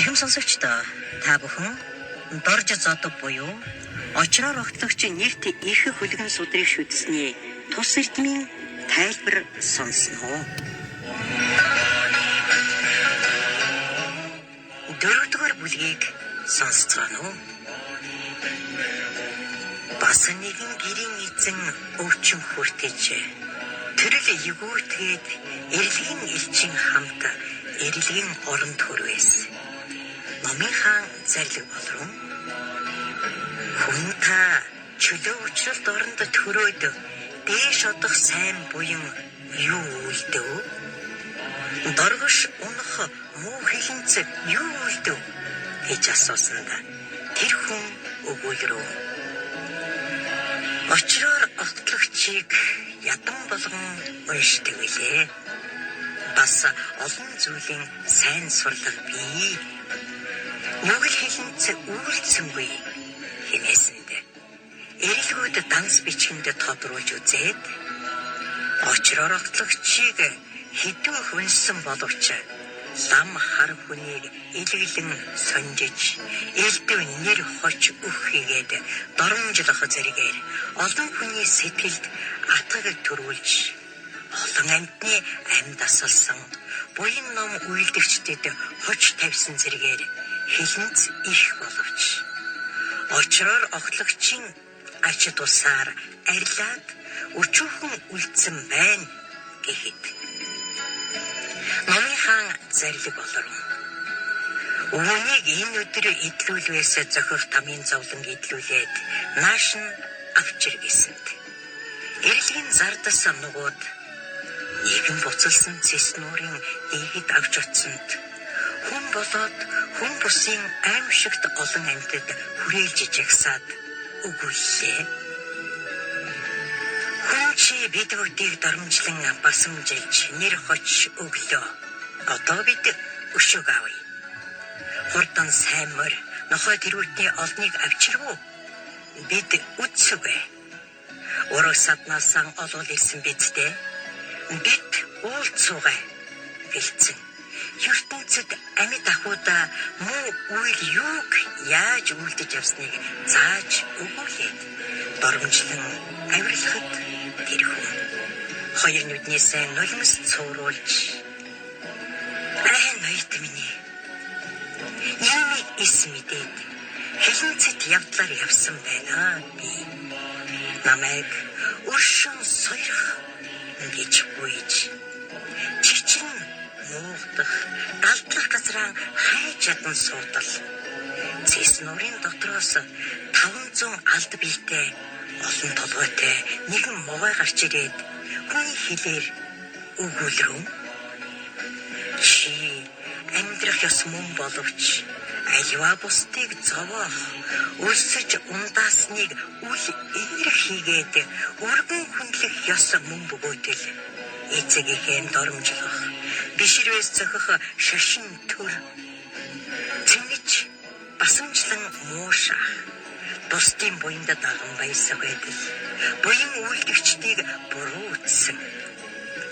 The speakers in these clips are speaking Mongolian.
Эрхэм сонсогчдоо та бүхэн дорж зодог буюу очроор огтлогч нэгт их хүлгэн судрыг шүтсний тус эрдмийн тайлбар сонсноо. Дөрөвдүгээр бүлгийг сонсцгоно. Бас нэгэн гэрийн эзэн өвчин хүртэж төрөл егүүтгээд эрлэгийн элчин хамт эрлэгийн оронд хүрвэс. Номын хаан зарлиг болрон хүн та чөлөө учлалт оронд төрөөд дээш одох сайн буян юу үлдэв? Доргош унах муу хэлэнц юу үлдэв гэж асуусанд тэр хүн өгүүлрөө. Очроор огтлогчийг ядан болгон уншдаг билээ. Бас олон зүйлийн сайн сурлага бий. Нүгэл хэлэнц үйлцсэнгүй хэмээсэнд эрэлгүүд данс бичгэнд тодруулж үзээд очроор огтлогчийг хэдэн хүнсэн боловч лам хар хүнийг илгэлэн сонжиж элдв нэр хоч өөх хийгээд доромжлох зэрэгээр олон хүний сэтгэлд атгаг төрүүлж олон амьтны амьд асалсан буян ном үйлдэгчдэд хоч тавьсан зэрэгээр хэлэнц их боловч очроор огтлогчийн ач тусаар арилаад өчүүхэн үлдсэн байна гэхэд номын хаан зарлиг болрон үүнийг энэ өдөр идлүүлвээс зохих тамийн зовлон идлүүлээд нааш нь авчир гэсэнд эрлэгийн зардас нугууд нэгэн буцалсан цэснүүрийн ийгэд авч утсанд хүн болоод хүн бүсийн аимшигт олон амьтад хүрээлж жагсаад өгүүллээ. Хүн чи бид бүдийг доромжлон басамжилж нэр хоч өглөө. Одоо бид өшөөг авъя. Хурдан сайн морь нохой тэрүүтний олныг авчирвуу. Бид үдсүгэ. Ураг саднаас олвол ирсэн бидтэй. Бид уулцуугай гэлцэн. ертөнцид амьд ахуйда муу үйл юуг яаж үлдэж явсныг зааж өгүүлээд доромжлон авирлахад тэр хүн хоёр нүднээсээ нулимс цууруулж ноёд миний ямиг ис мэдээд хэлэнцэд явдлаар явсан байна би намайг өршин сойрох гэж бүйж чичин муудах далдлах газраа хайж ядан суудал цэснүүрийн дотроос 500 алд биетэй олон толгойтой нэгэн могой гарч ирээд хүний хэлээр өгүүлрүү чи амьдрах ёс мөн боловч альва бусдыг зовоох өсөж ундаасныг үл эерх хийгээд өргөн хүндлэх ёс мөн бөгөөдөл эцэгийнхээ доромжлох бишрээс зохих шашин төр цэнгэж басамжлан муушах бусдын буянд даган баясаг байдал буян үйлдэгчдийг буруу үтсэн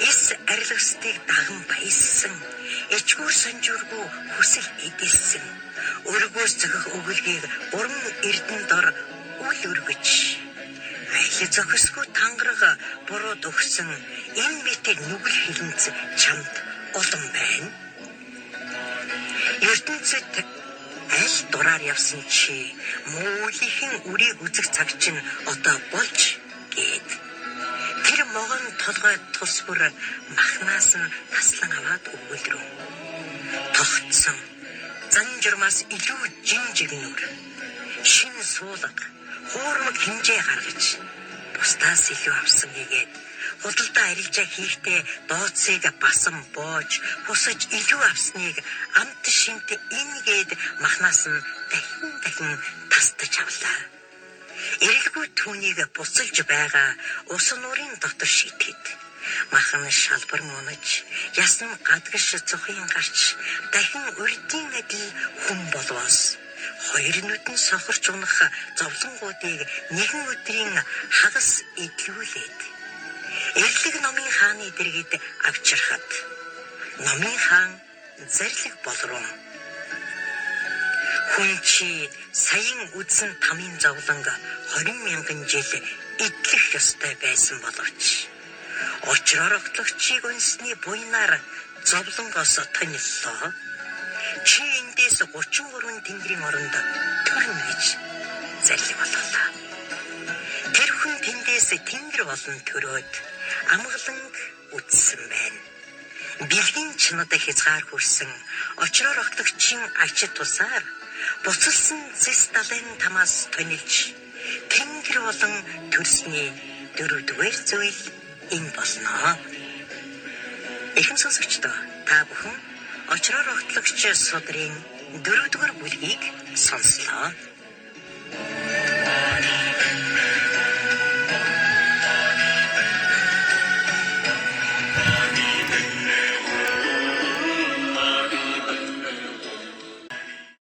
эс арилгастыг даган баяссан ичгүүр санжуургүй хүсэл эдэлсэн өргөөс зохих өгүүлгийг буран эрдэн дор үл өргөж айлы зохисгүй тангараг бурууд өгсөн энэ мэтэй нүгэл хэлэнц чамд олон байна. ертөнцид аль дураар явсан чи муулийн үрийг үзэх цаг чинь одоо болж гээд тэр могон толгой тус бүр махнаас нь таслан аваад өгүүлрүү. Тогтсон зан журмаас илүү жинжигнүр шин суулга хуурмаг хинжээ гаргаж бусдаас илүү авсан гэгээд худалдаа арилжаа хийхдээ дооцыг басан боож хусаж илүү авсныг амт шинт ингээд махнаас нь дахин тастаж авлаа. Эрэлгүй түүнийг буцалж байгаа ус нуурын дотор шитгэд махан шалбар мунаж ясан гадагш цохын гарч дахин урдийн адил хүн болвоос хоёр нүдэн сохорч унах зовлонгуудыг нэгэн өдрийн хагас идлүүлээд эрлэг номын хааны дэргэд авчирхад номын хаан зарлиг болроо Хүн чи саяын үдсэн тамийн зовлонг 20,000 жил идэх ёстой байсан боловч очроор огтлогчийг үнсний буйнаар зовлонгоос тониллоо. Чи эндээс 33 тэнгэрийн оронд төрнө гэж зарлиг болголоо. Тэр хүн тэндээс тэнгэр болон төрөөд амгаланг үдсэн байна. Бэлгийн чанад хязгаар хүрсэн очроор огтлогчийн ачид тусаар буцалсан зэс далайн тамаас тонилж тэнгэр болон төрсний 4-р зүйл энэ болно. Эхэм сонсогчдоо та бүхэн очроор огтлогч судрын 4-р бүлгийг сонслоо.